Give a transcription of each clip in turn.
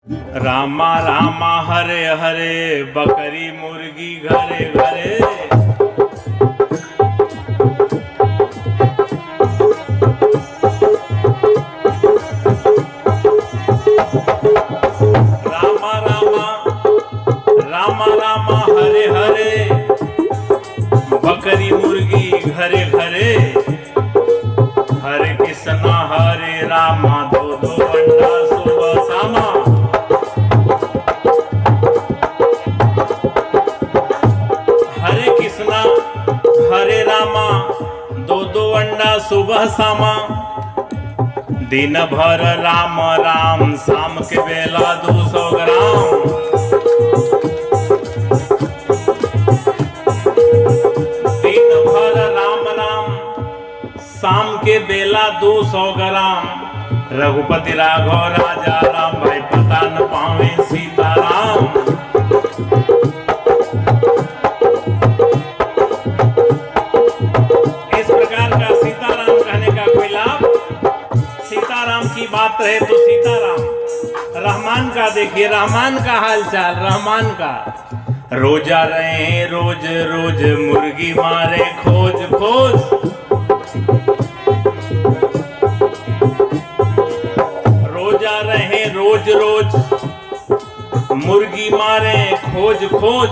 रामा रामा हरे हरे, बकरी मुर्गी घरे घरे। रामा रामा रामा रामा हरे हरे, बकरी मुर्गी घरे घरे। हरे कृष्णा हरे रामा, दो दो अंडा सुबह शामा। हरे कृष्णा हरे रामा, दो दो अंडा सुबह शामा। दिन भर राम राम, शाम के बेला 200 ग्राम। दिन भर राम राम, शाम के बेला 200 ग्राम। रघुपति राघव राजा राम, भाई पता न पावे सीताराम। इस प्रकार का सीताराम कहने का कोई लाभ? सीताराम की बात रहे तो सीताराम। रहमान का देखिए, रहमान का हालचाल, रहमान का। रोजा रहे रोज रोज, मुर्गी मारे खोज खोज। रोजा रहे रोज रोज, मुर्गी मारे खोज खोज।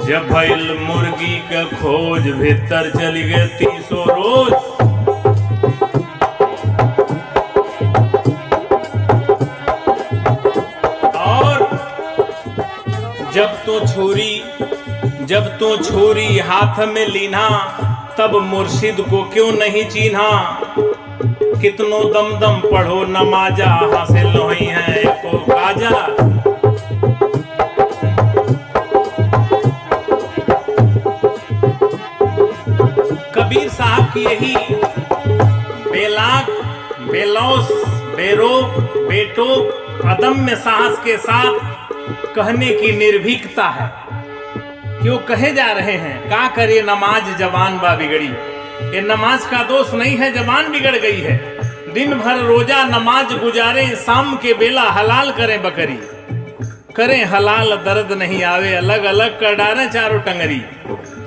जब भइल मुर्गी के खोज, भीतर चली गए 300 रोज। और जब तो छुरी हाथ में लीना, तब मुर्शिद को क्यों नहीं चीन्हा। कितनो दम दम पढ़ो नमाजा, हासिल नहीं है को काजा। कबीर साहब की यही बेलाक, बेलौस, बेरोक, बेटोक, अदम्य साहस के साथ कहने की निर्भीकता है। क्यों कहे जा रहे हैं, का करे नमाज जवान बा बिगड़ी। ये नमाज का दोष नहीं है, जबान बिगड़ गई है। दिन भर रोजा नमाज गुजारे, शाम के बेला हलाल करें बकरी। करें हलाल दर्द नहीं आवे, अलग अलग कर डालें चारों टंगरी।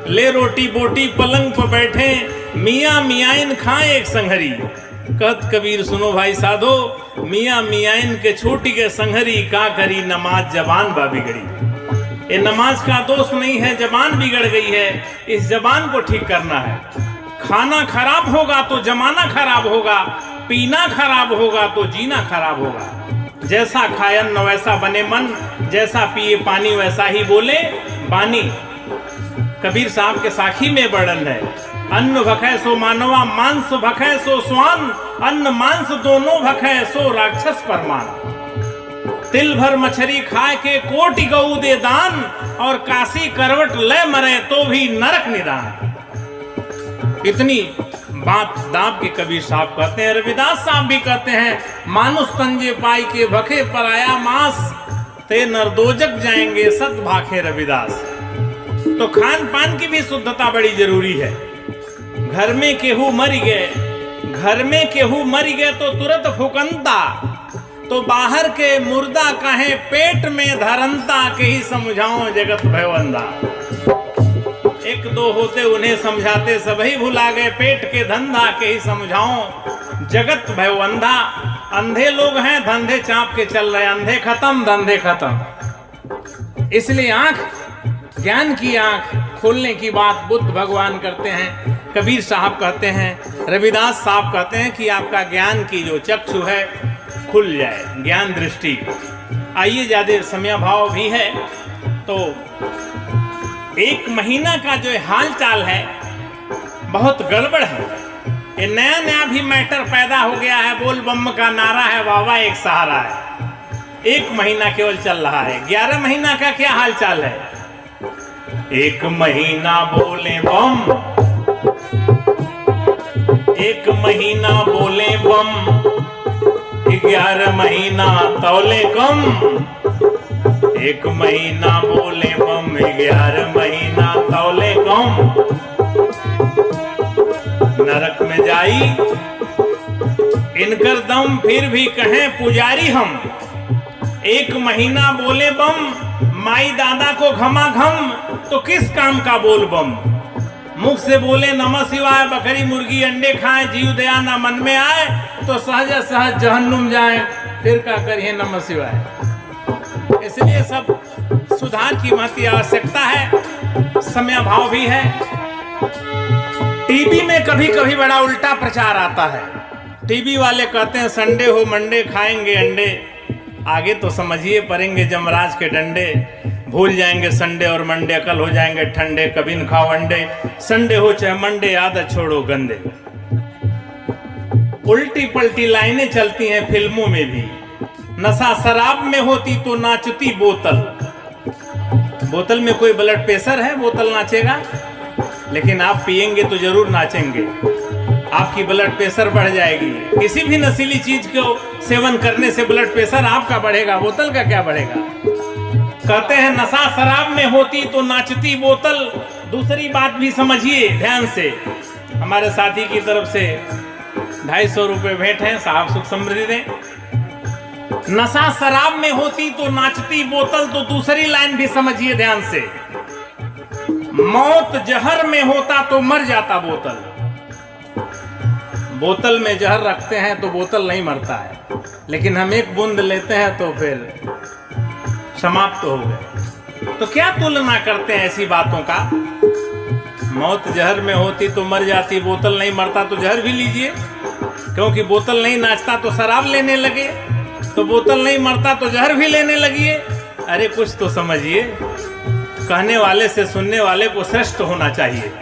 ले रोटी बोटी पलंग पर बैठे, मियाँ मियाइन खाएं एक संघरी। कहत कबीर सुनो भाई साधो, मियाँ मियाइन के छोटी के संघरी। का करी नमाज जबान बा बिगड़ी। ये नमाज का दोष नहीं है, जबान बिगड़ गई है। इस जबान को ठीक करना है। खाना खराब होगा तो जमाना खराब होगा, पीना खराब होगा तो जीना खराब होगा। जैसा खाए अन्न वैसा बने मन, जैसा पिए पानी वैसा ही बोले बानी। कबीर साहब के साखी में वर्णन है, अन्न भखै सो मानवा, मांस भखै सो स्वान। अन्न मांस दोनों भखै सो राक्षस परमान। तिल भर मछली खाए के कोटि गऊ दे दान, और काशी करवट ले मरे तो भी नरक निदान। इतनी बात दाब के कबीर साहब कहते हैं। रविदास साहब भी कहते हैं, मानुष तंजे पाई के भखे पर आया मांस, ते नरदोजक जाएंगे सत भाखे रविदास। तो खान पान की भी शुद्धता बड़ी जरूरी है। घर में केहू मर गए, घर में केहू मर गए तो तुरंत फुकंता। तो बाहर के मुर्दा कहे पेट में धरंता, के ही समझाओ जगत भयवंदा। एक दो होते उन्हें समझाते, सभी भुला गए पेट के धंधा, के ही समझाओ जगत भयवंदा। अंधे लोग हैं, धंधे चाप के चल रहे, अंधे खत्म धंधे खत्म। इसलिए आंख, ज्ञान की आंख खोलने की बात बुद्ध भगवान करते हैं, कबीर साहब कहते हैं, रविदास साहब कहते हैं कि आपका ज्ञान की जो चक्षु है खुल जाए, ज्ञान दृष्टि। आइए, ज्यादा समय भाव भी है तो 1 महीना का जो हाल चाल है बहुत गड़बड़ है। ये नया नया भी मैटर पैदा हो गया है। बोल बम का नारा है, वावा एक सहारा है। 1 महीना केवल चल रहा है, 11 महीना का क्या हाल चाल है। 1 महीना बोले बम, 1 महीना बोले बम, 11 महीना तौले कम। 1 महीना बोले बम, 11 महीना तौले कम। नरक में जाई इनकर दम, फिर भी कहें पुजारी हम। एक महीना बोले बम, माई दादा को घमा घम, तो किस काम का बोल बम। मुख से बोले नमः शिवाय, बकरी मुर्गी अंडे खाएं, जीव दया ना मन में आए, तो सहज सहज जहन्नुम जाए, फिर क्या करिए नमः शिवाय। इसलिए सब सुधार की महती आवश्यकता है, समयाभाव भी है। टीवी में कभी कभी बड़ा उल्टा प्रचार आता है। टीवी वाले कहते हैं संडे हो मंडे खाएंगे अंडे, आगे तो समझिए पड़ेंगे जमराज के डंडे। भूल जाएंगे संडे और मंडे, कल हो जाएंगे ठंडे, कभी न खाओ अंडे, संडे हो चाहे मंडे, आदत छोड़ो गंदे। उल्टी पलटी लाइनें चलती हैं फिल्मों में भी। नशा शराब में होती तो नाचती बोतल। बोतल में कोई ब्लड प्रेशर है, बोतल नाचेगा? लेकिन आप पिएंगे तो जरूर नाचेंगे, आपकी ब्लड प्रेशर बढ़ जाएगी। किसी भी नशीली चीज को सेवन करने से ब्लड प्रेशर आपका बढ़ेगा, बोतल का क्या बढ़ेगा। कहते हैं नशा शराब में होती तो नाचती बोतल। दूसरी बात भी समझिए ध्यान से। हमारे साथी की तरफ से 250 रुपए भेंट हैं, साहब सुख समृद्धि दें। नशा शराब में होती तो नाचती बोतल, तो दूसरी लाइन भी समझिए ध्यान से। मौत जहर में होता तो मर जाता बोतल। बोतल में जहर रखते हैं तो बोतल नहीं मरता है, लेकिन हम एक बूंद लेते हैं तो फिर समाप्त हो गए। तो क्या तुलना करते हैं ऐसी बातों का। मौत जहर में होती तो मर जाती, बोतल नहीं मरता तो जहर भी लीजिए। क्योंकि बोतल नहीं नाचता तो शराब लेने लगे, तो बोतल नहीं मरता तो जहर भी लेने लगिए। अरे कुछ तो समझिए। कहने वाले से सुनने वाले को श्रेष्ठ होना चाहिए।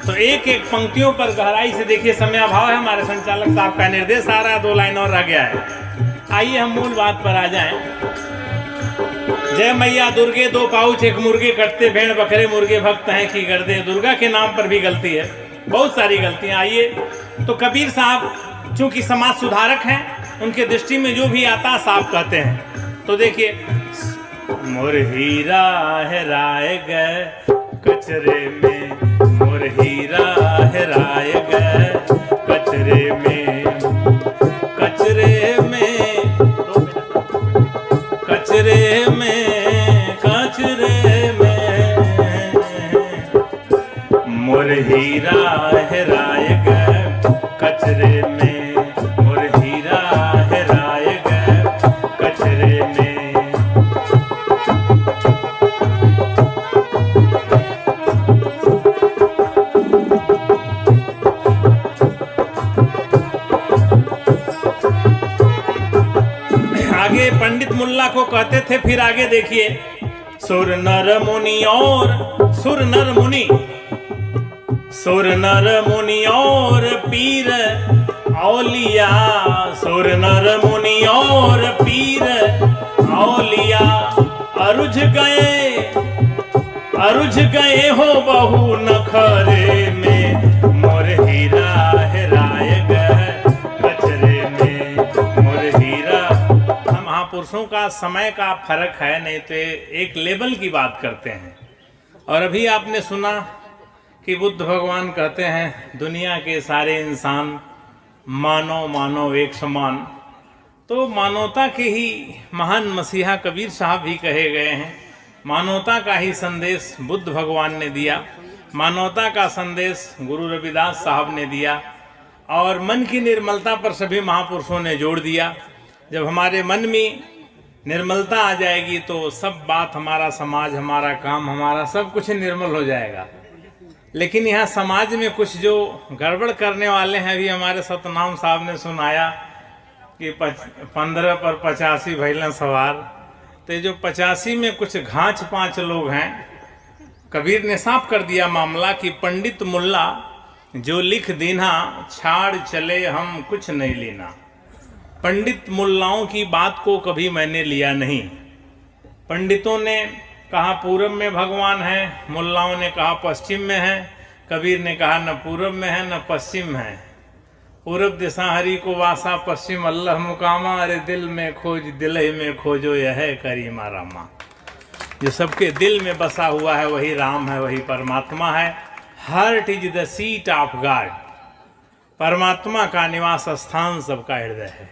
तो एक एक पंक्तियों पर गहराई से देखिए। समयाभाव है, हमारे संचालक साहब का निर्देश आ रहा है, 2 लाइन और रह गया है। आइए हम मूल बात पर आ जाएं। जय मैया दुर्गे 2 पाउच 1 मुर्गे कटते, भेड़ बकरे मुर्गे भक्त हैं की गर्दे। दुर्गा के नाम पर भी गलती है, बहुत सारी गलतियां। आइए तो कबीर साहब चूंकि समाज सुधारक हैं, उनके दृष्टि में जो भी आता साफ कहते हैं। तो देखिए, मोर हीरा हेराए गए कचरे में, मोर हीरा हेराए गए कचरे में, कचरे में, कचरे में, कचरे में, मोर हीरा हेराए गए कचरे में, मोर हीरा हेराए गए कचरे में। आगे पंडित मुल्ला को कहते थे, फिर आगे देखिए। सुर नर मुनि और सुर नर मुनि, सुर नर मुनि और पीर औलिया, सुर नर मुनि और पीर औलिया, अरुझ गए हो बहु नखरे में, मोर हीरा हेराए गए कचरे में, मोर हीरा। हम महापुरुषों का समय का फर्क है, नहीं तो एक लेवल की बात करते हैं। और अभी आपने सुना कि बुद्ध भगवान कहते हैं दुनिया के सारे इंसान मानव मानव एक समान। तो मानवता के ही महान मसीहा कबीर साहब भी कहे गए हैं। मानवता का ही संदेश बुद्ध भगवान ने दिया, मानवता का संदेश गुरु रविदास साहब ने दिया, और मन की निर्मलता पर सभी महापुरुषों ने जोड़ दिया। जब हमारे मन में निर्मलता आ जाएगी तो सब बात, हमारा समाज, हमारा काम, हमारा सब कुछ निर्मल हो जाएगा। लेकिन यहाँ समाज में कुछ जो गड़बड़ करने वाले हैं, अभी हमारे सतनाम साहब ने सुनाया कि 15 पर 85 भैलन सवार। तो जो 85 में कुछ घाच 5 लोग हैं। कबीर ने साफ कर दिया मामला कि पंडित मुल्ला जो लिख दीना, छाड़ चले हम कुछ नहीं लेना। पंडित मुल्लाओं की बात को कभी मैंने लिया नहीं। पंडितों ने कहा पूरब में भगवान है, मुल्लाओं ने कहा पश्चिम में है। कबीर ने कहा न पूरब में है न पश्चिम है। पूरब दिशा हरि को वासा, पश्चिम अल्लाह मुकामा। अरे दिल में खोज दिल ही में खोजो यह करीमा रामा। जो सबके दिल में बसा हुआ है वही राम है, वही परमात्मा है। Heart is the seat of God. परमात्मा का निवास स्थान सबका हृदय है।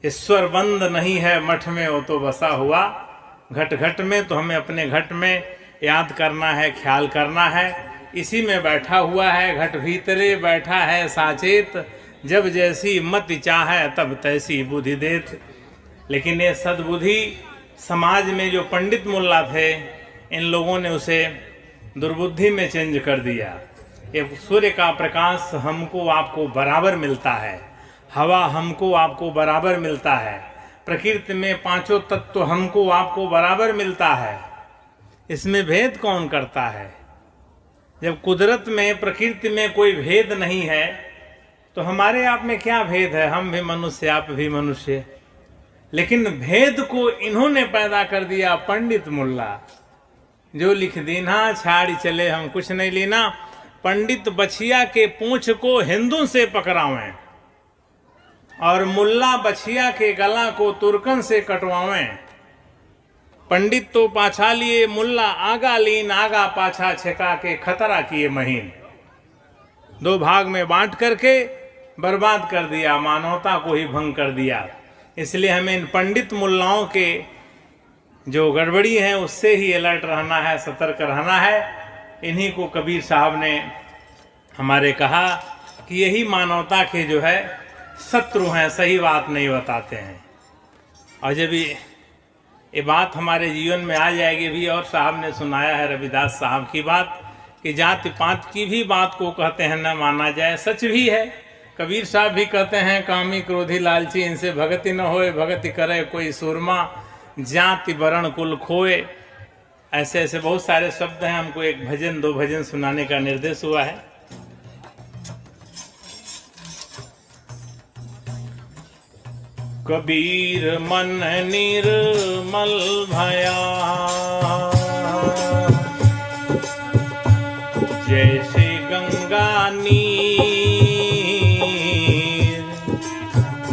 ईश्वर बंद नहीं है मठ में वो तो बसा हुआ, घट घट में। तो हमें अपने घट में याद करना है, ख्याल करना है, इसी में बैठा हुआ है। घट भीतरे बैठा है साचेत, जब जैसी मति चाहे तब तैसी बुद्धि देत। लेकिन ये सद्बुद्धि समाज में जो पंडित मुल्ला थे, इन लोगों ने उसे दुर्बुद्धि में चेंज कर दिया। ये सूर्य का प्रकाश हमको आपको बराबर मिलता है, हवा हमको आपको बराबर मिलता है, प्रकृति में पांचों तत्व हमको आपको बराबर मिलता है। इसमें भेद कौन करता है? जब कुदरत में, प्रकृति में कोई भेद नहीं है तो हमारे आप में क्या भेद है? हम भी मनुष्य, आप भी मनुष्य। लेकिन भेद को इन्होंने पैदा कर दिया, पंडित मुल्ला। जो लिख दीना छाड़ी चले हम कुछ नहीं लेना। पंडित बछिया के पूंछ को हिंदू से पकड़ावें और मुल्ला बछिया के गला को तुर्कन से कटवावें। पंडित तो पाछा लिए, मुल्ला आगा लीन, आगा पाछा छेका के खतरा किए महीन। दो भाग में बांट करके बर्बाद कर दिया, मानवता को ही भंग कर दिया। इसलिए हमें इन पंडित मुल्लाओं के जो गड़बड़ी है उससे ही अलर्ट रहना है, सतर्क रहना है। इन्हीं को कबीर साहब ने हमारे कहा कि यही मानवता के जो है शत्रु हैं, सही बात नहीं बताते हैं। और जब ये बात हमारे जीवन में आ जाएगी भी, और साहब ने सुनाया है रविदास साहब की बात कि जाति पात की भी बात को कहते हैं न माना जाए, सच भी है। कबीर साहब भी कहते हैं कामी क्रोधी लालची इनसे भगति न होए, भगति करे कोई सूरमा, जाति वर्ण कुल खोए। ऐसे ऐसे बहुत सारे शब्द हैं। हमको एक भजन, दो भजन सुनाने का निर्देश हुआ है। कबीर मन निर्मल भया, जैसे गंगा नीर।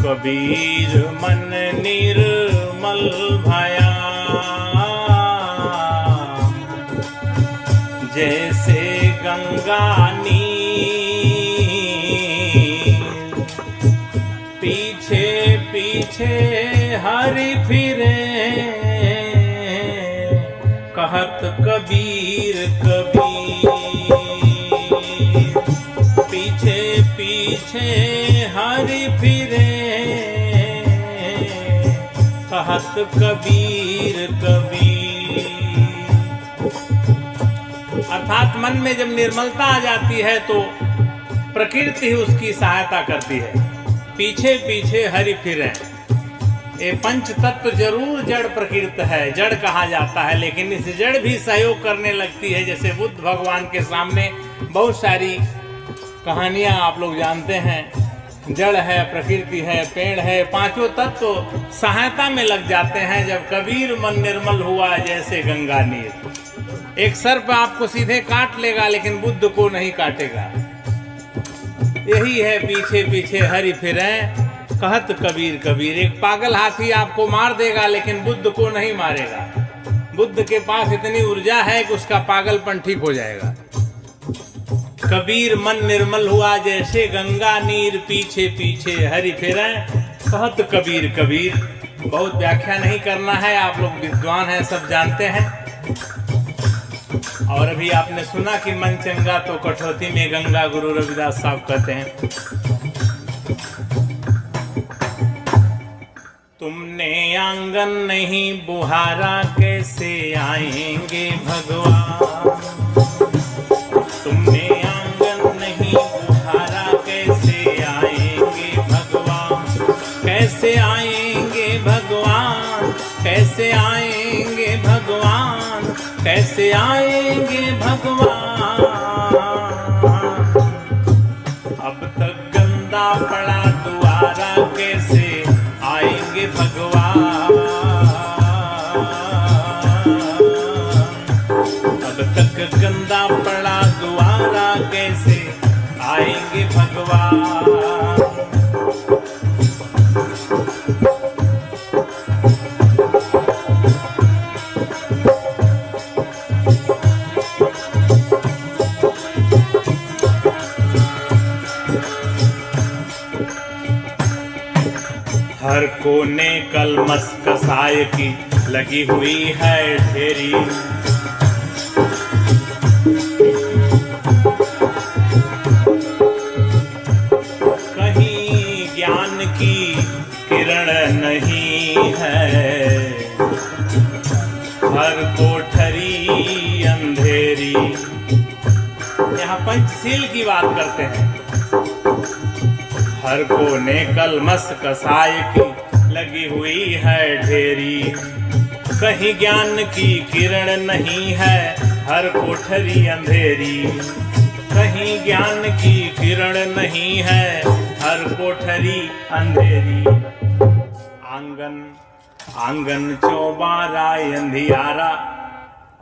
कबीर मन निर्मल भया, जैसे गंगा नीर। पीछे पीछे हरि फिरे, कहत कबीर कबीर। पीछे पीछे हरि फिरे, कहत कबीर कबीर। अर्थात मन में जब निर्मलता आ जाती है तो प्रकृति ही उसकी सहायता करती है। पीछे पीछे हरि फिरे। ये पंच तत्व जरूर जड़ प्रकृति है, जड़ कहा जाता है, लेकिन इस जड़ भी सहयोग करने लगती है। जैसे बुद्ध भगवान के सामने बहुत सारी कहानियां आप लोग जानते हैं। जड़ है, प्रकृति है, पेड़ है, पांचों तत्व सहायता में लग जाते हैं। जब कबीर मन निर्मल हुआ जैसे गंगा नीर। एक सर्प आपको सीधे काट लेगा लेकिन बुद्ध को नहीं काटेगा। यही है पीछे पीछे हरि फिरे, कहत कबीर कबीर। एक पागल हाथी आपको मार देगा लेकिन बुद्ध को नहीं मारेगा। बुद्ध के पास इतनी ऊर्जा है कि उसका पागलपन ठीक हो जाएगा। कबीर मन निर्मल हुआ जैसे गंगा नीर, पीछे पीछे हरि फिरे, कहत कबीर कबीर। बहुत व्याख्या नहीं करना है, आप लोग विद्वान हैं, सब जानते हैं। और अभी आपने सुना कि मन चंगा तो कठौती में गंगा, गुरु रविदास साहब कहते हैं। तुमने आंगन नहीं बुहारा, कैसे आएंगे भगवान। तुमने आंगन नहीं बुहारा, कैसे आएंगे भगवान। कैसे आएंगे भगवान, कैसे आएंगे भगवान, कैसे आएंगे भगवान। अब तक गंदा पड़ा द्वारा, कैसे आएंगे भगवान। अब तक गंदा पड़ा द्वारा, कैसे आएंगे भगवान। कलमस कसाय की लगी हुई है ढेरी। कहीं ज्ञान की किरण नहीं है, हर कोठरी अंधेरी। यहाँ पंचशील की बात करते हैं। हर कोने कलमस कसाय की लगी हुई है ढेरी। कहीं ज्ञान की किरण नहीं है, हर कोठरी अंधेरी। कहीं ज्ञान की किरण नहीं है, हर कोठरी अंधेरी। आंगन आंगन चौबारा अंधियारा,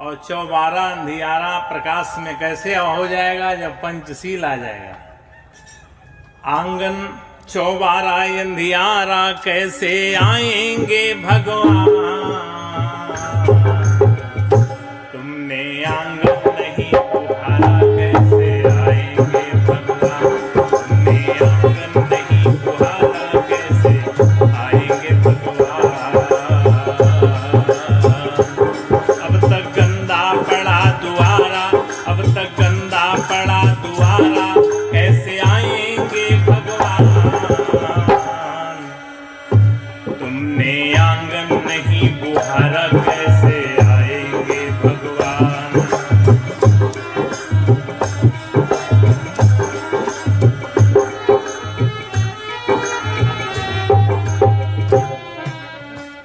और चौबारा अंधियारा प्रकाश में कैसे हो जाएगा? जब पंचशील आ जाएगा। आंगन चौबारा अंधियारा कैसे आएंगे भगवान? तुमने आंगन नहीं बुहारा कैसे आएंगे भगवान? तुमने आंगन नहीं बुहारा कैसे आएंगे भगवान? अब तक गंदा पड़ा दुआरा, अब तक गंदा पड़ा दुआरा, कैसे आएंगे भगवान? तुमने आंगन नहीं बुहारा कैसे आएंगे भगवान?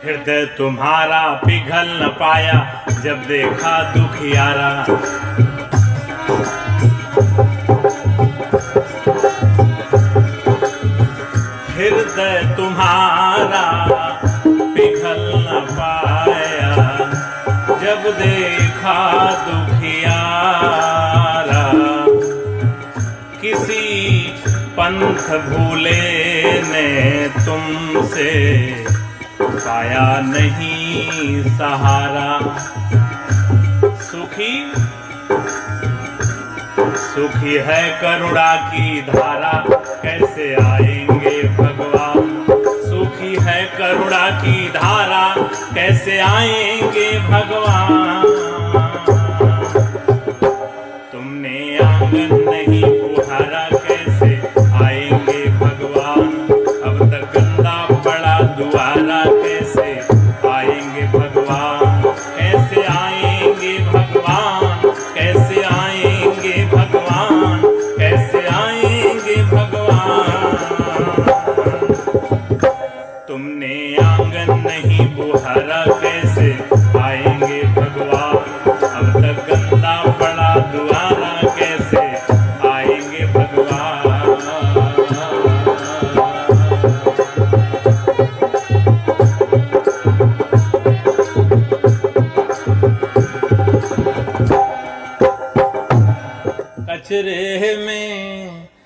हृदय तुम्हारा पिघल न पाया जब देखा दुखियारा। हृदय तुम्हारा पिघल न पाया जब देखा दुखियारा। किसी पंथ भूले ने तुमसे पाया नहीं सहारा। सुखी सुखी है करुणा की धारा, कैसे आएंगे भगवान? सुखी है करुणा की धारा, कैसे आएंगे भगवान? तुमने आंगन नहीं बुहारा कैसे आएंगे भगवान? अब तक गंदा पड़ा दुआरा, कैसे आएंगे भगवान? कैसे आएंगे भगवान? कैसे आएंगे भगवान? कैसे आएंगे भगवान? तुमने आंगन नहीं बुहारा कैसे आएंगे भगवान? अब तक गंदा पड़ा दुआरा, कैसे आएंगे भगवान?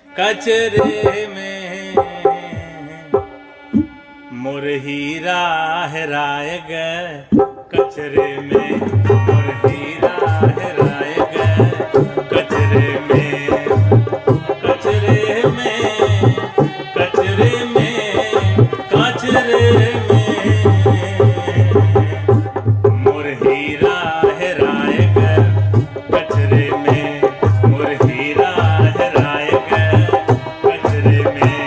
कचरे में मोर हीरा हेराए गए। कचरे में मोर हीरा हेराए गए। कचरे में कचरे में कचरे में कचरे में मोर हीरा हेराए गए। कचरे में मोर हीरा हेराए गए। कचरे में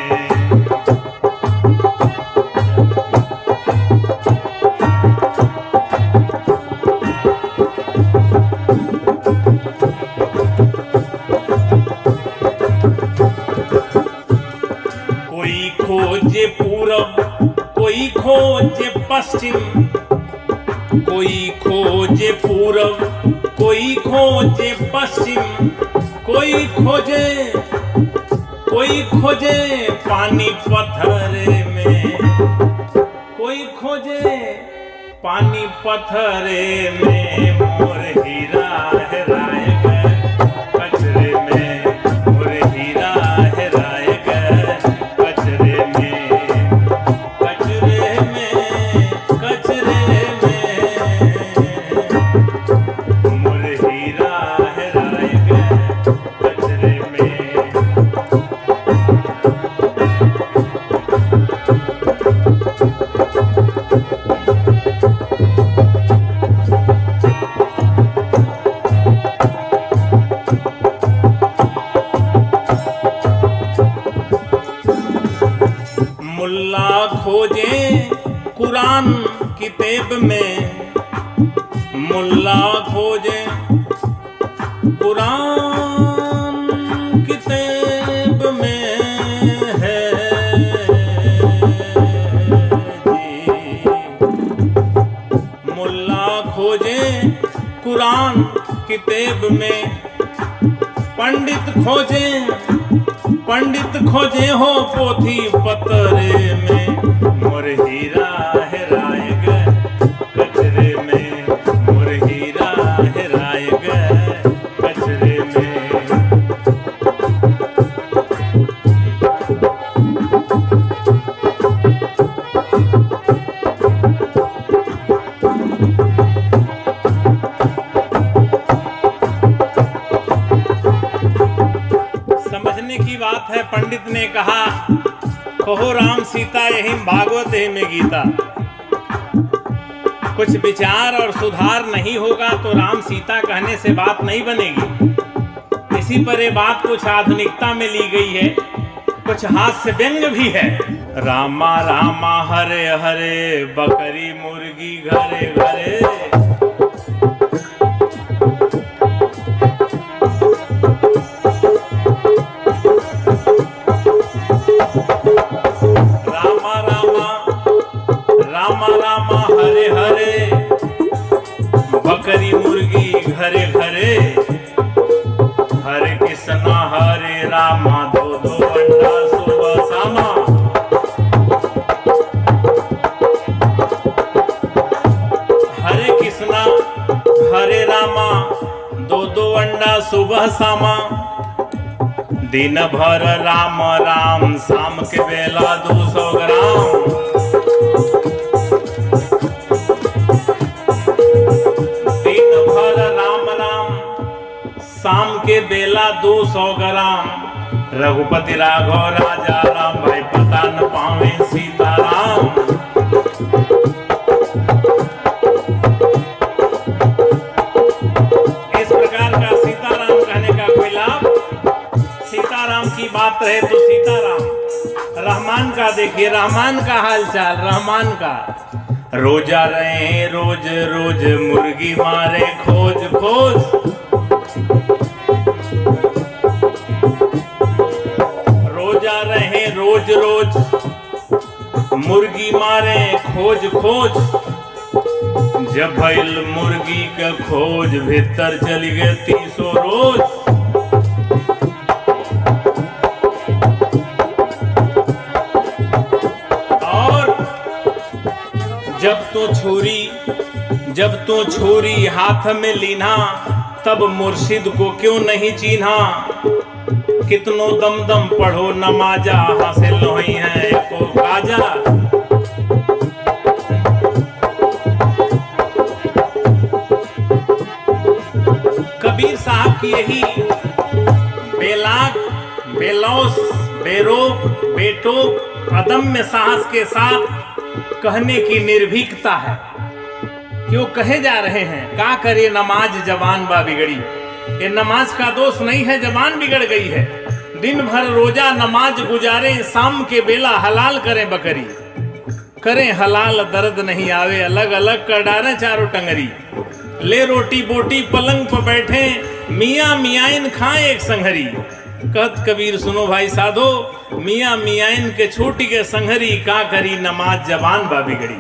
कोई खोजे पूरब, कोई खोजे पश्चिम, कोई खोजे पूरब, कोई खोजे पश्चिम, कोई खोजे पानी पत्थरे में, कोई खोजे पानी पत्थरे में मोर हीरा हेराए गए। कचरे में मोर हीरा हेराए गए। कचरे में कचरे में कचरे में मोर हीरा हेराए गए। कचरे में खोजें कुरान किताब में, मुल्ला खोजें कुरान किताब में है जी। मुल्ला खोजें कुरान किताब में, पंडित खोजें हो पोथी पतरे में, मोर हीरा हेराए गए कचरे में, मोर हीरा हेराए गए कचरे में। समझने की बात है, पंडित ने कहा कहो राम सीता यही भागवत है में गीता। कुछ विचार और सुधार नहीं होगा तो राम सीता कहने से बात नहीं बनेगी। इसी पर ये बात कुछ आधुनिकता में ली गई है, कुछ हास्य व्यंग भी है। रामा रामा हरे हरे, बकरी मुर्गी घरे घरे, रामा रामा हरे हरे, बकरी मुर्गी घरे घरे, हरे कृष्णा हरे रामा, दो दो अंडा सुबह शामा। हरे कृष्णा हरे रामा, दो दो अंडा सुबह शामा। दिन भर राम राम, शाम के बेला 200 ग्राम। शाम के बेला 200 ग्राम, रघुपति राघव राजा राम, भाई पता न पावे सीताराम। इस प्रकार का सीताराम कहने का कोई लाभ? सीताराम की बात रहे तो सीताराम। रहमान का देखिए, रहमान का हालचाल, रहमान का। रोजा रहे रोज रोज, मुर्गी मारे खोज खोज। रोजा रहे रोज रोज, मुर्गी मारे खोज खोज। जब भइल मुर्गी का खोज, भीतर चली गए 300 रोज। और जब तो छुरी हाथ में लीना, तब मुर्शिद को क्यों नहीं चीन्हा। कितनो दम दम पढ़ो नमाजा, हासिल नहीं है को काजा। कबीर साहब की यही बेलाग, बेलौस, बेरोक, बेटोक, अदम्य साहस के साथ कहने की निर्भीकता है। क्यों कहे जा रहे हैं, का करे नमाज जबान बा बिगड़ी। ये नमाज का दोष नहीं है, जबान बिगड़ गई है। दिन भर रोजा नमाज गुजारे, शाम के बेला हलाल करें बकरी। करें हलाल दर्द नहीं आवे, अलग अलग कर डालें चारों टंगरी। ले रोटी बोटी पलंग पर बैठे, मियाँ मियाइन खाएं एक संघरी। कहत कबीर सुनो भाई साधो, मियाँ मियाइन के छूट के संघरी, का करी नमाज जबान बा बिगड़ी।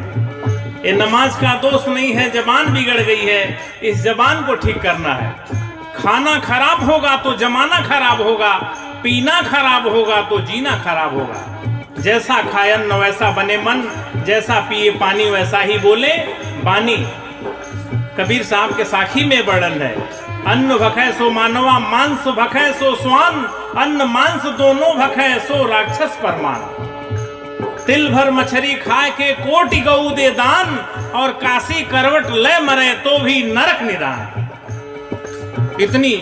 ये नमाज का दोष नहीं है, जबान बिगड़ गई है। इस जबान को ठीक करना है। खाना खराब होगा तो जमाना खराब होगा, पीना खराब होगा तो जीना खराब होगा। जैसा खाए अन्न वैसा बने मन, जैसा पिए पानी वैसा ही बोले बानी। कबीर साहब के साखी में वर्णन है, अन्न भखे सो मानवा, मांस भखे सो स्वान। अन्न मांस दोनों भखे सो राक्षस परमान। तिल भर मछली खाए के कोटि गऊ दे दान, और काशी करवट ले मरे तो भी नरक निदान। इतनी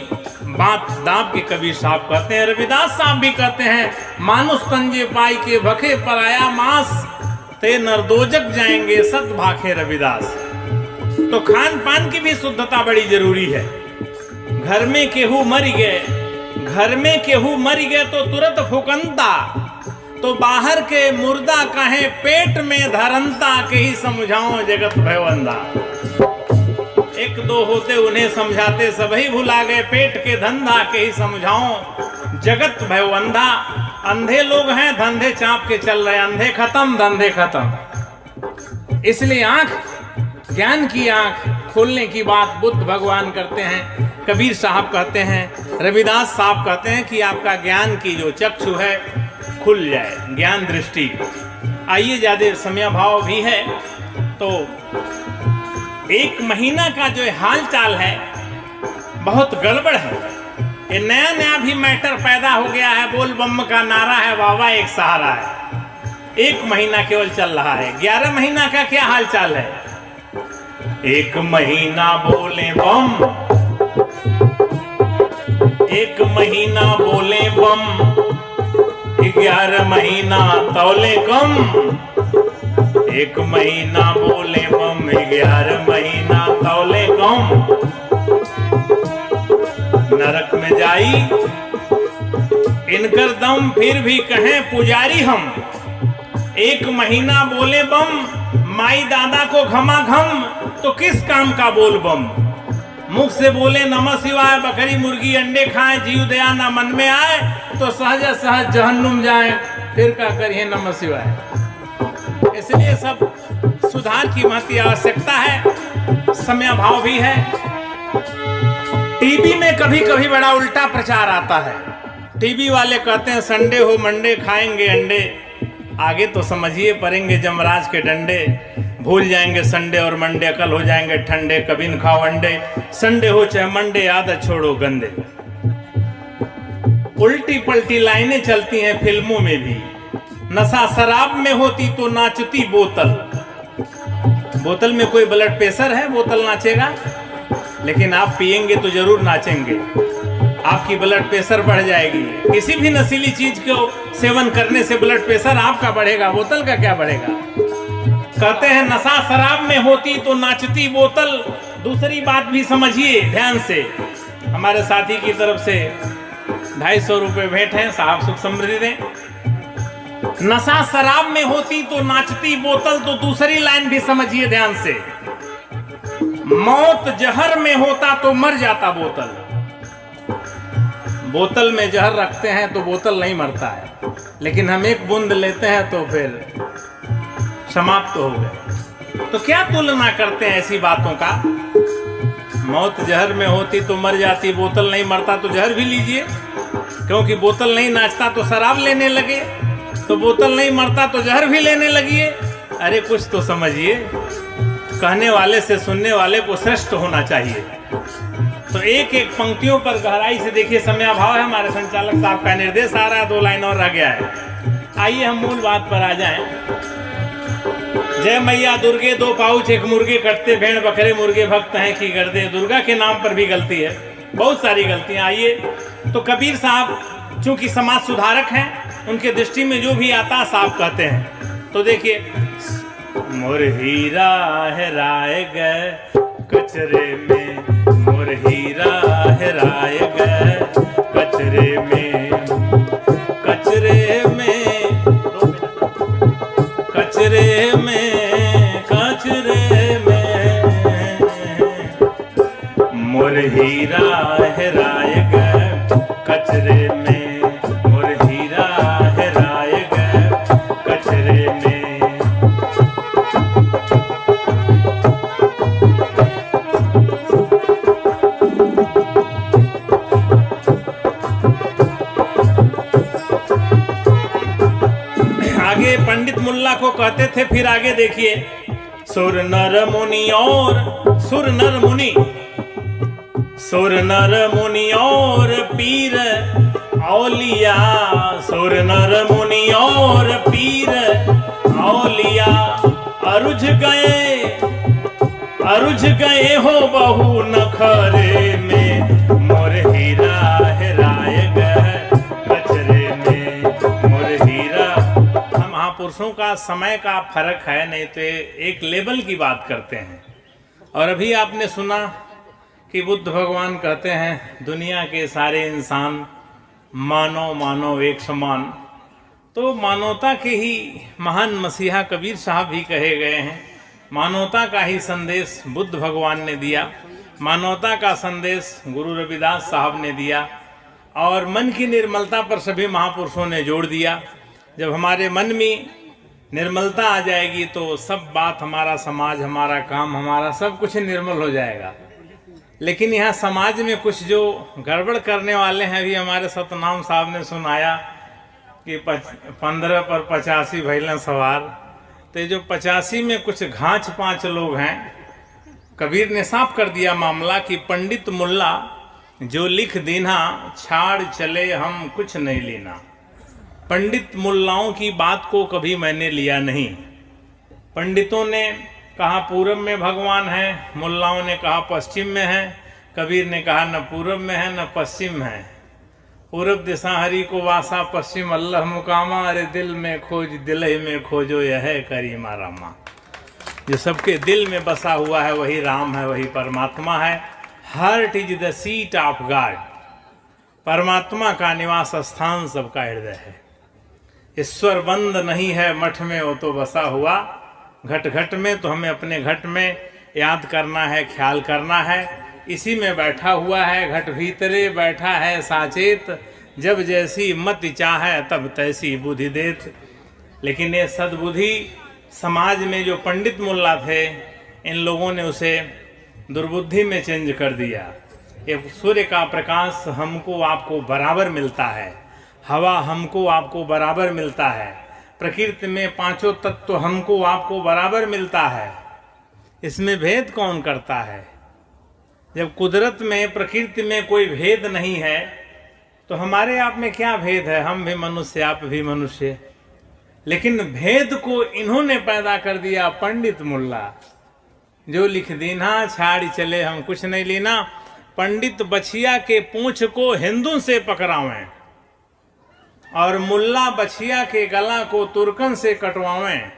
बात दाब के कबीर साहब कहते हैं। रविदास साहब भी कहते हैं, मानुष तंजे पाई के भखे पराया मांस, ते नरदोजक जाएंगे सत भाखे रविदास। तो खान पान की भी शुद्धता बड़ी जरूरी है। घर में केहू मर गए, घर में केहू मर गए तो तुरंत फुकंता, तो बाहर के मुर्दा कहें पेट में धरंता के ही समझाओ जगत भयवंदा। एक दो होते उन्हें समझाते सभी भुला गए, पेट के धंधा के ही समझाओ जगत भयवंदा। अंधे लोग हैं, धंधे चाप के चल रहे, अंधे खत्म धंधे खत्म। इसलिए आंख, ज्ञान की आंख खोलने की बात बुद्ध भगवान करते हैं, कबीर साहब कहते हैं, रविदास साहब कहते हैं कि आपका ज्ञान की जो चक्षु है खुल जाए, ज्ञान दृष्टि। आइए, ज्यादा समय भाव भी है तो एक महीना का जो हाल चाल है बहुत गड़बड़ है। ये नया नया भी मैटर पैदा हो गया है, बोल बम का नारा है, बाबा एक सहारा है। एक महीना केवल चल रहा है, 11 महीना का क्या हाल चाल है? एक महीना बोले बम, एक महीना बोले बम, 11 महीना तौले कम। एक महीना बोले बम, 11 महीना तौले कम। नरक में जाई इनकर दम, फिर भी कहें पुजारी हम। एक महीना बोले बम, माई दादा को घमा घम, तो किस काम का बोल बम? मुख से बोले नमः शिवाय, बकरी मुर्गी अंडे खाएं, जीव दया ना मन में आए, तो सहज सहज जहन्नुम जाए, फिर क्या करिए नमः शिवाय। इसलिए सब सुधार की महती आवश्यकता है, समय भाव भी है। टीवी में कभी कभी बड़ा उल्टा प्रचार आता है। टीवी वाले कहते हैं संडे हो मंडे खाएंगे अंडे, आगे तो समझिए पड़ेंगे जमराज के डंडे। भूल जाएंगे संडे और मंडे, अकल हो जाएंगे ठंडे, कभी न खाओ अंडे। संडे हो चाहे मंडे, आदत छोड़ो गंदे। उल्टी पलटी लाइनें चलती हैं फिल्मों में भी। नशा शराब में होती तो नाचती बोतल। बोतल में कोई ब्लड प्रेशर है, बोतल नाचेगा? लेकिन आप पिएंगे तो जरूर नाचेंगे, आपकी ब्लड प्रेशर बढ़ जाएगी। किसी भी नशीली चीज को सेवन करने से ब्लड प्रेशर आपका बढ़ेगा, बोतल का क्या बढ़ेगा? कहते हैं नशा शराब में होती तो नाचती बोतल। दूसरी बात भी समझिए ध्यान से, हमारे साथी की तरफ से 250 रुपए भेंट है, साहब सुख समृद्धि दें। नशा शराब में होती तो नाचती बोतल, तो दूसरी लाइन भी समझिए ध्यान से। मौत जहर में होता तो मर जाता बोतल। बोतल में जहर रखते हैं तो बोतल नहीं मरता है, लेकिन हम एक बूंद लेते हैं तो फिर समाप्त हो गए। तो क्या तुलना करते हैं ऐसी बातों का? मौत जहर में होती तो मर जाती, बोतल नहीं मरता तो जहर भी लीजिए। क्योंकि बोतल नहीं नाचता तो शराब लेने लगे, तो बोतल नहीं मरता तो जहर भी लेने लगिए। अरे कुछ तो समझिए, कहने वाले से सुनने वाले को श्रेष्ठ होना चाहिए। तो एक एक पंक्तियों पर गहराई से देखिए, समय अभाव है, हमारे संचालक साहब का निर्देश आ रहा है, 2 लाइन और रह गया है। आइए हम मूल बात पर आ जाएं। जय मैया दुर्गे 2 पाउच 1 मुर्गे कटते, भेड़ बकरे मुर्गे भक्त हैं की गर्दे। दुर्गा के नाम पर भी गलती है, बहुत सारी गलतियां। आइए, तो कबीर साहब चूंकि समाज सुधारक हैं, उनके दृष्टि में जो भी आता साहब कहते हैं। तो देखिए, मोर हीरा हेराए गए कचरे में, मोर हीरा हेराए गए कचरे में, कचरे में, कचरे में, कचरे में, मोर हीरा हेराए गए कचरे में, मोर हीरा हेराए गए कचरे में। आगे पंडित मुल्ला को कहते थे, फिर आगे देखिए, सुर नर मुनि और सुर नर मुनि, सुर नर मुनि और पीर औलिया, सुर नर मुनि और पीर औलिया, अरुझ गए हो बहु नखरे में, मोर हीरा हेराए गए कचरे में, मोर हीरा। हम महापुरुषों का समय का फर्क है, नहीं तो एक लेवल की बात करते हैं। और अभी आपने सुना कि बुद्ध भगवान कहते हैं दुनिया के सारे इंसान मानो मानो एक समान। तो मानवता के ही महान मसीहा कबीर साहब भी कहे गए हैं। मानवता का ही संदेश बुद्ध भगवान ने दिया, मानवता का संदेश गुरु रविदास साहब ने दिया, और मन की निर्मलता पर सभी महापुरुषों ने जोड़ दिया। जब हमारे मन में निर्मलता आ जाएगी तो सब बात, हमारा समाज, हमारा काम, हमारा सब कुछ निर्मल हो जाएगा। लेकिन यहाँ समाज में कुछ जो गड़बड़ करने वाले हैं, अभी हमारे सतनाम साहब ने सुनाया कि 15 पर 85 भैलन सवार। तो ये जो 85 में कुछ घाच 5 लोग हैं, कबीर ने साफ कर दिया मामला कि पंडित मुल्ला जो लिख दीना, छाड़ चले हम कुछ नहीं लेना। पंडित मुल्लाओं की बात को कभी मैंने लिया नहीं। पंडितों ने कहा पूरब में भगवान है, मुल्लाओं ने कहा पश्चिम में है। कबीर ने कहा न पूरब में है न पश्चिम है। पूरब दिशा हरि को वासा, पश्चिम अल्लाह मुकामा। अरे दिल में खोज दिल ही में खोजो यह है करीमा रामा। जो सबके दिल में बसा हुआ है वही राम है, वही परमात्मा है। Heart is the seat of God. परमात्मा का निवास स्थान सबका हृदय है। ईश्वर बंद नहीं है मठ में, वो तो बसा हुआ घट घट में। तो हमें अपने घट में याद करना है, ख्याल करना है। इसी में बैठा हुआ है, घट भीतरे बैठा है साचेत। जब जैसी मत चाहे तब तैसी बुद्धि देत। लेकिन ये सद्बुद्धि समाज में जो पंडित मुल्ला थे, इन लोगों ने उसे दुर्बुद्धि में चेंज कर दिया। ये सूर्य का प्रकाश हमको आपको बराबर मिलता है, हवा हमको आपको बराबर मिलता है, प्रकृति में 5 तत्व हमको आपको बराबर मिलता है। इसमें भेद कौन करता है? जब कुदरत में, प्रकृति में कोई भेद नहीं है तो हमारे आप में क्या भेद है? हम भी मनुष्य, आप भी मनुष्य। लेकिन भेद को इन्होंने पैदा कर दिया, पंडित मुल्ला जो लिख दीना, छाड़ी चले हम कुछ नहीं लेना। पंडित बछिया के पूंछ को हिंदू से पकड़ावें और मुल्ला बछिया के गला को तुर्कन से कटवावें।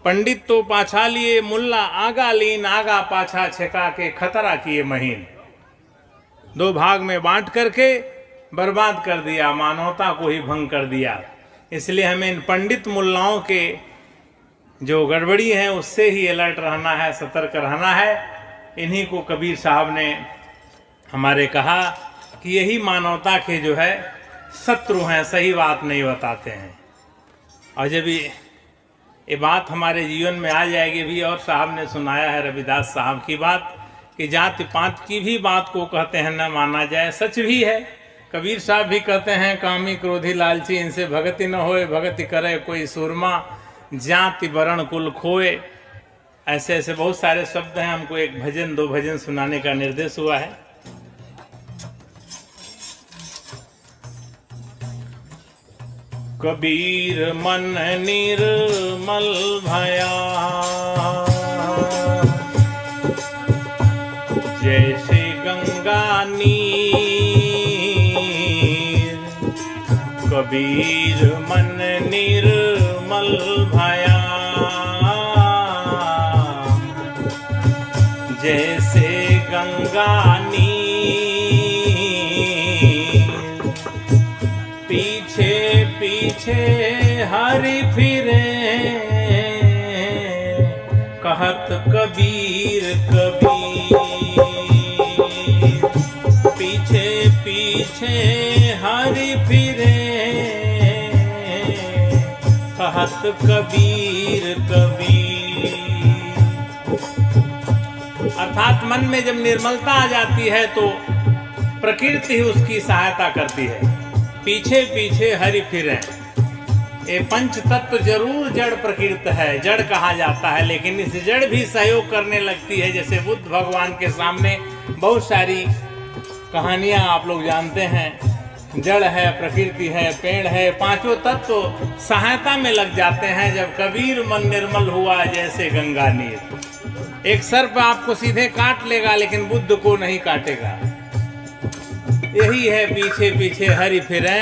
पंडित तो पाछा लिए, मुल्ला आगा लीन, आगा पाछा छेका के खतरा किए महीन। 2 भाग में बांट करके बर्बाद कर दिया, मानवता को ही भंग कर दिया। इसलिए हमें इन पंडित मुल्लाओं के जो गड़बड़ी है उससे ही अलर्ट रहना है, सतर्क रहना है। इन्हीं को कबीर साहब ने हमारे कहा कि यही मानवता के जो है शत्रु हैं, सही बात नहीं बताते हैं। और जब ये बात हमारे जीवन में आ जाएगी भी, और साहब ने सुनाया है रविदास साहब की बात कि जाति पात की भी बात को कहते हैं न माना जाए। सच भी है। कबीर साहब भी कहते हैं कामी क्रोधी लालची इनसे भगति न होए, भगति करे कोई सूरमा, जाति वर्ण कुल खोए। ऐसे ऐसे बहुत सारे शब्द हैं। हमको एक भजन 2 भजन सुनाने का निर्देश हुआ है। कबीर मन निर्मल भया, जैसे गंगा नीर। कबीर मन निर्मल भया, जैसे गंगा नीर। पीछे पीछे हरि फिरे, कहत कबीर कबीर। पीछे पीछे हरि फिरे, कहत कबीर कबीर। अर्थात मन में जब निर्मलता आ जाती है तो प्रकृति ही उसकी सहायता करती है। पीछे पीछे हरि फिरे। ये पंच तत्व जरूर जड़ प्रकृति है, जड़ कहा जाता है, लेकिन इस जड़ भी सहयोग करने लगती है। जैसे बुद्ध भगवान के सामने बहुत सारी कहानियां आप लोग जानते हैं। जड़ है, प्रकृति है, पेड़ है, 5 तत्व सहायता में लग जाते हैं। जब कबीर मन निर्मल हुआ जैसे गंगा नीर। एक सर्प आपको सीधे काट लेगा लेकिन बुद्ध को नहीं काटेगा। यही है पीछे पीछे हरि फिरे,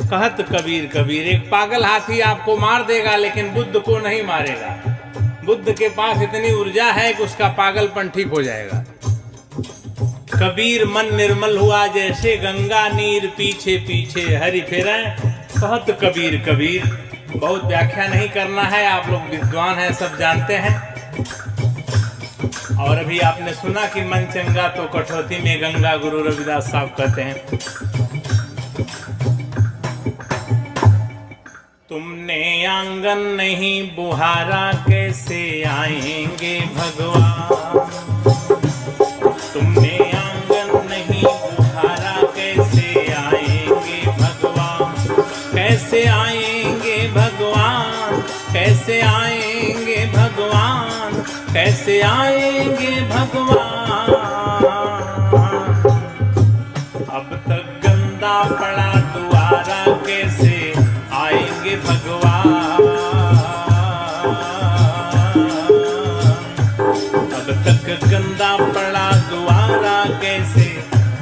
कहत कबीर कबीर। एक पागल हाथी आपको मार देगा लेकिन बुद्ध को नहीं मारेगा। बुद्ध के पास इतनी ऊर्जा है कि उसका पागलपन ठीक हो जाएगा। कबीर मन निर्मल हुआ जैसे गंगा नीर, पीछे पीछे हरि फिरे, कहत कबीर कबीर, बहुत व्याख्या नहीं करना है, आप लोग विद्वान हैं, सब जानते हैं। और अभी आपने सुना कि मन चंगा तो कठौती में गंगा, गुरु रविदास साहब कहते हैं। तुमने आंगन नहीं बुहारा, कैसे आएंगे भगवान। तुमने आंगन नहीं बुहारा, कैसे आएंगे भगवान। कैसे आएंगे भगवान, कैसे आएंगे भगवान, कैसे आएंगे भगवान। अब तक गंदा पड़ा द्वारा, कैसे आएंगे भगवान। अब तक गंदा पड़ा द्वारा, कैसे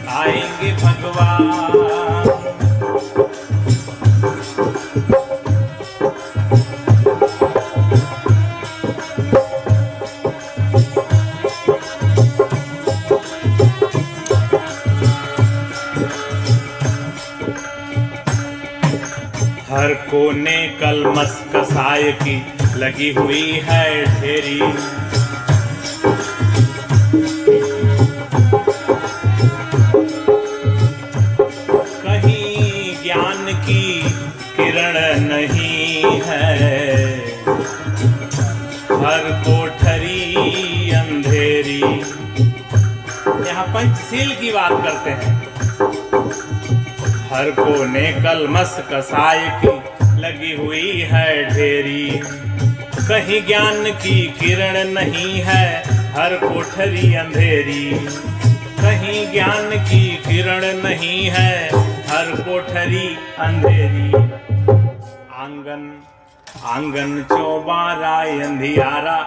आएंगे भगवान। हर कोने कलमस कसाय की लगी हुई है ढेरी। कहीं ज्ञान की किरण नहीं है, हर कोठरी अंधेरी। यहाँ पंचशील की बात करते हैं। हर कोने कलमस कसाय की लगी हुई है ढेरी। कहीं ज्ञान की किरण नहीं है, हर कोठरी अंधेरी। कहीं ज्ञान की किरण नहीं है, हर कोठरी अंधेरी। आंगन आंगन चौबारा अंधियारा,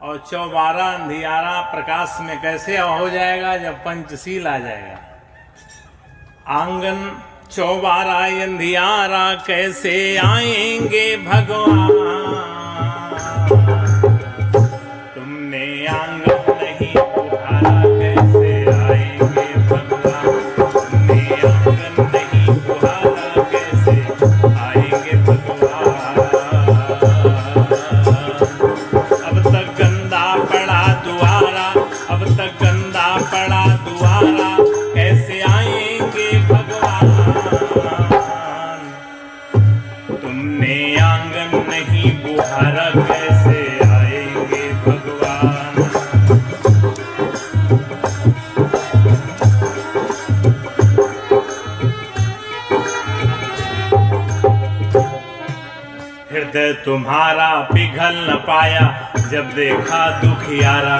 और चौबारा अंधियारा प्रकाश में कैसे हो जाएगा, जब पंचशील आ जाएगा। आंगन चौबारा अंधियारा, कैसे आएंगे भगवान। तुमने आंगन नहीं बुहारा, कैसे आएंगे भगवान। तुमने आंगन नहीं बुहारा, कैसे आएंगे भगवान। अब तक गंदा पड़ा द्वारा, अब तक गंदा पड़ा द्वारा, कैसे आएंगे भगवान। तुमने आंगन नहीं बुहारा, कैसे आएंगे भगवान। हृदय तुम्हारा पिघल न पाया, जब देखा दुखियारा।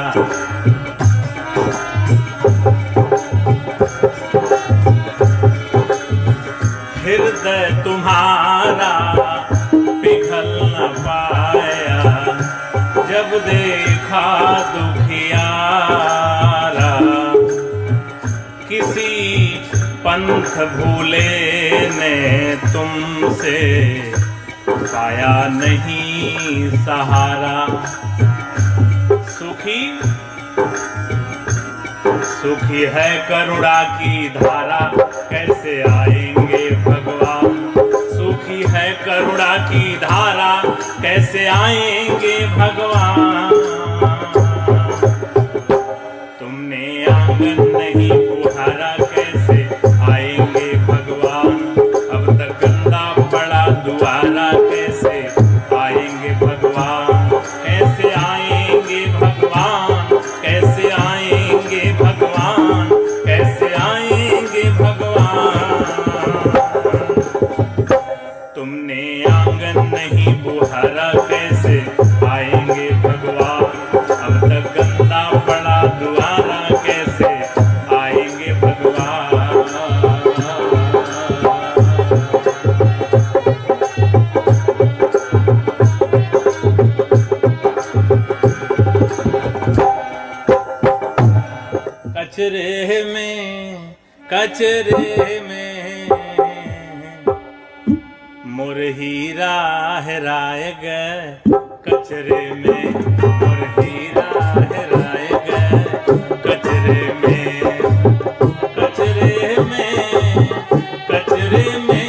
हृदय तुम्हारा पिघल न पाया, जब देखा दुखियारा। किसी पंथ भूले ने तुमसे पाया नहीं सहारा। सुखी सुखी है करुणा की धारा, कैसे आएंगे भगवान। सुखी है करुणा की धारा, कैसे आएंगे भगवान। तुमने आंगन नहीं बुहारा, कैसे आएंगे भगवान। अब तक गंदा पड़ा द्वारा, कैसे आएंगे भगवान। कैसे आएंगे भगवान, कैसे आएंगे भगवान, कैसे आएंगे भगवान। तुमने आंगन नहीं बुहारा, कैसे आएंगे भगवान। अब तक गंदा पड़ा द्वारा, कैसे आएंगे भगवान। कचरे में मोर हीरा हेराए गए। कचरे में मोर हीरा हेराए गए। कचरे में कचरे में कचरे में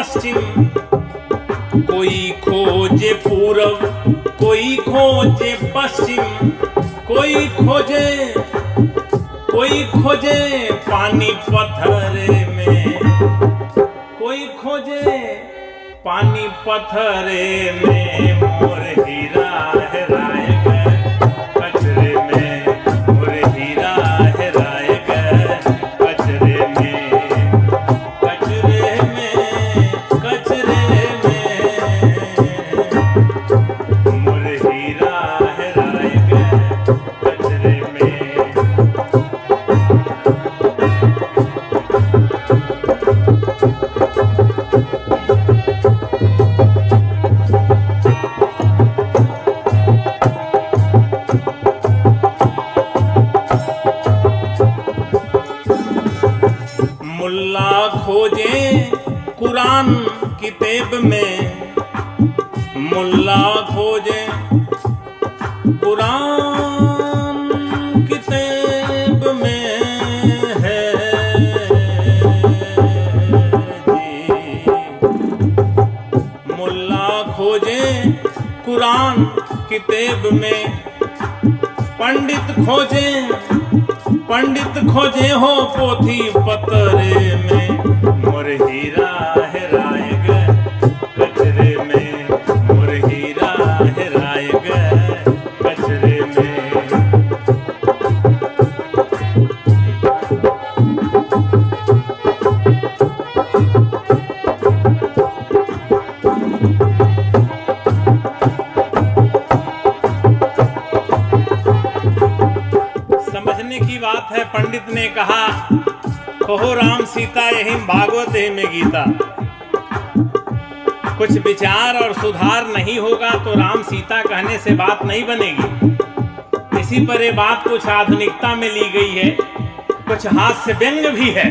पश्चिम, कोई खोजे पूरब, कोई खोजे पश्चिम, कोई खोजे पानी पत्थरे में, कोई खोजे पानी पत्थरे में। मोर हीरा हेराय गए कचरे में, मोर हीरा हेराय गए कचरे में, कचरे में, कचरे में, मोर हीरा हेराय गए कचरे में। मुल्ला खोजे कुरान किताब में, मुल्ला खोजे कुरान किताब में है जी। मुल्ला खोजे कुरान किताब में, पंडित खोजे हो पोथी पतरे में। मोर हीरा हेराय गए कचरे में, मोर हीरा हेराय गए कचरे में। समझने की बात है। पंडित ने कहा कहो राम सीता यही भागवत है में गीता। कुछ विचार और सुधार नहीं होगा तो राम सीता कहने से बात नहीं बनेगी। इसी पर ये बात कुछ आधुनिकता में ली गई है, कुछ हास्य व्यंग्य भी है।